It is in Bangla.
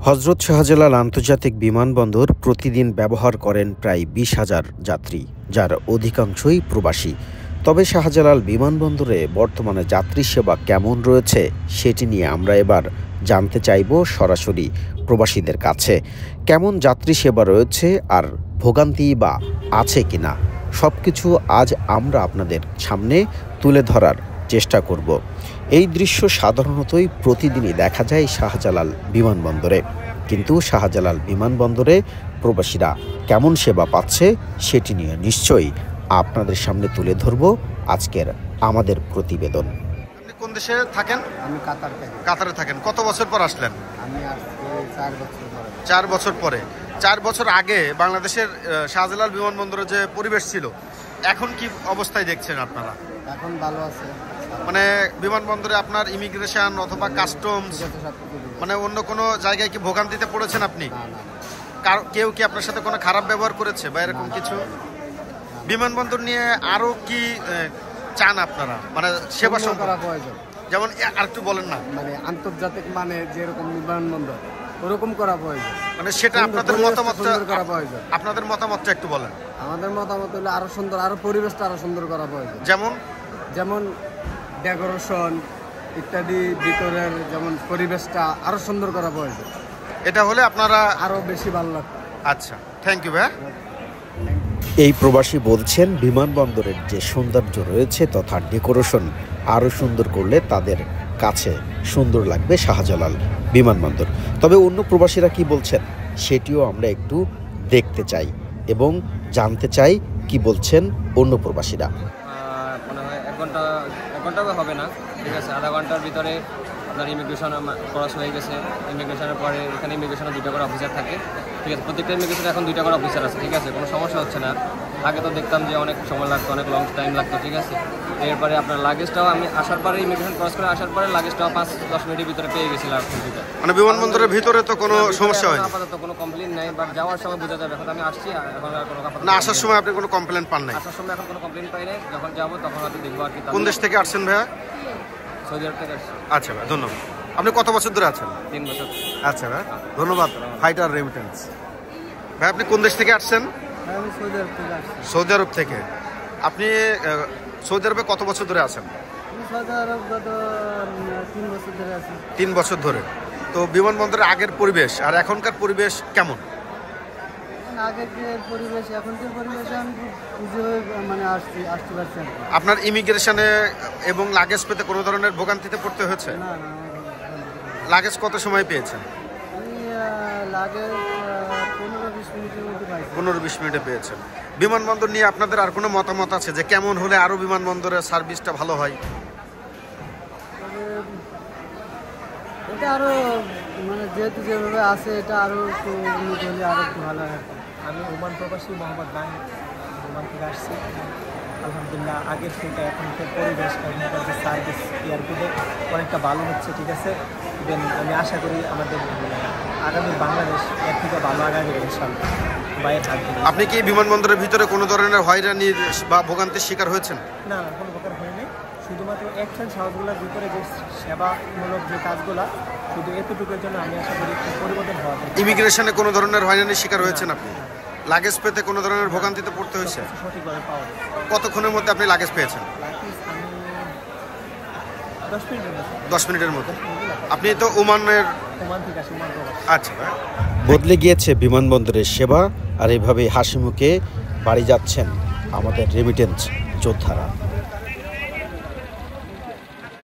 হজরত শাহজালাল আন্তর্জাতিক বিমানবন্দর প্রতিদিন ব্যবহার করেন প্রায় ২০,০০০ যাত্রী, যার অধিকাংশই প্রবাসী। তবে শাহজালাল বিমানবন্দরে বর্তমানে যাত্রী সেবা কেমন রয়েছে সেটি নিয়ে আমরা এবার জানতে চাইব সরাসরি প্রবাসীদের কাছে। কেমন যাত্রী সেবা রয়েছে আর ভোগান্তি বা আছে কিনা সবকিছু আজ আমরা আপনাদের সামনে তুলে ধরার চেষ্টা করব। এই দৃশ্য সাধারণতই প্রতিদিনই দেখা যায় শাহজালাল বিমানবন্দরে, কিন্তু শাহজালাল বিমানবন্দরে প্রবাসীরা কেমন সেবা পাচ্ছে সেটি নিয়ে নিশ্চয়ই আপনাদের সামনে তুলে ধরব আজকের আমাদের প্রতিবেদন। আপনি কোন দেশে থাকেন? আমি কাতারে থাকেন। কত বছর পর আসলেন? আমি আসছি 4 বছর পরে। 4 বছর পরে। 4 বছর আগে বাংলাদেশের শাহজালাল বিমানবন্দরে যে পরিবেশ ছিল, এখন কি অবস্থায় দেখছেন আপনারা? এখন ভালো আছে। মানে বিমানবন্দরে আপনার ইমিগ্রেশন অথবা কাস্টমস মানে অন্য কোনো জায়গায় কি ভোগান্তিতে পড়েছেন আপনি? কেউ কি আপনার সাথে কোনো খারাপ ব্যবহার করেছে বা এরকম কিছু? বিমানবন্দর নিয়ে আরো কি চান আপনারা, মানে সেবা করা প্রয়োজন? যেমন আর একটু বলেন না। মানে আন্তর্জাতিক মানে যেরকম বিমানবন্দর ওরকম করা প্রয়োজন, মানে সেটা আপনাদের মতামতটা করা প্রয়োজন। আপনাদের মতামতটা একটু বলেন। আমাদের মতামত হলো আরো সুন্দর, আরো পরিবেশটা আরো সুন্দর করা প্রয়োজন। যেমন ডেকোরেশন ইত্যাদি, ভিতরের যেমন পরিবেশটা আরো সুন্দর করা প্রয়োজন। এটা হলে আপনারা আরো বেশি ভালো লাগবে। আচ্ছা, থ্যাংক ইউ ভাই। এই প্রবাসী বলছেন বিমানবন্দরের যে সৌন্দর্য রয়েছে তথা ডেকোরেশন আরও সুন্দর করলে তাদের কাছে সুন্দর লাগবে শাহজালাল বিমানবন্দর। তবে অন্য প্রবাসীরা কি বলছেন সেটিও আমরা একটু দেখতে চাই এবং জানতে চাই কি বলছেন অন্য প্রবাসীরা। মনে হয় 1 ঘন্টা হবে না, ঠিক আছে। আধা ঘন্টার ভিতরে আপনার ইমিগ্রেশন খরচ হয়ে গেছে। ইমিগ্রেশনের পরে এখানে ইমিগ্রেশনে 2টা করে অফিসার থাকে, ঠিক আছে। প্রত্যেকটা ইমিগ্রেশনে এখন 2টা করে অফিসার আছে, ঠিক আছে। কোনো সমস্যা হচ্ছে না। আগে তো দেখতাম যে অনেক সময় লাগতো, অনেক লং টাইম লাগতো, ঠিক আছে। এরপরে আপনার লাগেজটাও আমি আসার পরে ইমিগ্রেশন ক্রস করে আসার পরে লাগেজটাও 5-10 মিনিটের ভিতরে পেয়ে গেছিলাম। মানে বিমানবন্দরের ভিতরে তো কোনো সমস্যা হয়নি? আপাতত কোনো কমপ্লেন নাই, বাট যাওয়ার সময় বোঝা যাবে। এখন আমি আসছি, এখন আর কোনো না, আসার সময় আপনি কোনো কমপ্লেন পান নাই? আসার সময় এখন কোনো কমপ্লেন পাই নাই। যখন যাবো তখন হয়তো দেখবো আর কি। কোন দেশ থেকে আসছেন ভাইয়া? সৌদি আরব থেকে আসছি। আচ্ছা ভাই, ধন্যবাদ। আপনি কত বছর ধরে আছেন? 3 বছর। আচ্ছা ভাই, ধন্যবাদ। Fighter remittance. ভাই আপনি কোন দেশ থেকে আসছেন? আমি সৌদি আরব থেকে আসছি। সৌদি আরব থেকে। আপনি সৌদি আরবে কত বছর ধরে আছেন? আমি সৌদি আরব গত 3 বছর ধরে আছি। 3 বছর ধরে। তো বিমানবন্দরের আগের পরিবেশ আর এখনকার পরিবেশ কেমন? আগের পরিবেশ এখনকার পরিবেশে আমি খুশি হয়ে মানে আসতে পারছি। আপনার ইমিগ্রেশনে এবং লাগেজ পেতে কোনো ধরনের ভোগান্তিতে পড়তে হয়েছে? না, লাগেজ কত সময় পেয়েছেন? আমি লাগেজ 15-20 মিনিটের মধ্যে পাইছি। 15-20 মিনিটে পেয়েছেন। বিমানবন্দর নিয়ে আপনাদের আর কোনো মতামত আছে যে কেমন হলে আরো বিমানবন্দরের সার্ভিসটা ভালো হয়? এটা আরো মানে যেহেতু যেভাবে আছে এটা আরো একটু উন্নত হলে আরো একটু ভালো হয়। আমি ওমান প্রবাসী মোহাম্মদ বাং, ওমান থেকে আসছি। আলহামদুলিল্লাহ, আগের থেকে এখনকার পরিবেশ, এখনকার যে সার্ভিস এয়ারপোর্টে অনেকটা ভালো হচ্ছে, ঠিক আছে। দেন আমি আশা করি আমাদের আগামী বাংলাদেশ এর থেকে ভালো আগামী ইনশাআল্লাহ বাইরে থাকবে। আপনি কি বিমানবন্দরের ভিতরে কোনো ধরনের হয়রানির বা ভোগান্তির শিকার হয়েছেন? না, কোনো প্রকার হয়নি। শুধুমাত্র অ্যাকশন শাহজালাল ভিতরে যে সেবামূলক যে কাজগুলো, শুধু এতটুকুর জন্য আমি আশা করি একটু পরিবর্তন হওয়া। ইমিগ্রেশনে কোনো ধরনের হয়রানির শিকার হয়েছেন আপনি? লাগেজ পেতে কোনো ধরনের ভোগান্তিতে পড়তে হয়েছে? সঠিকভাবে পাওয়া যায়। কতক্ষণের মধ্যে আপনি লাগেজ পেয়েছেন? আমি 10 মিনিটের মধ্যে। 10 মিনিটের মধ্যে। আপনি তো ওমান থেকে আসেন? আচ্ছা। বদলে গিয়েছে বিমানবন্দরের সেবা, আর এভাবে হাসি মুখে বাড়ি যাচ্ছেন আমাদের রেমিটেন্স যোদ্ধারা।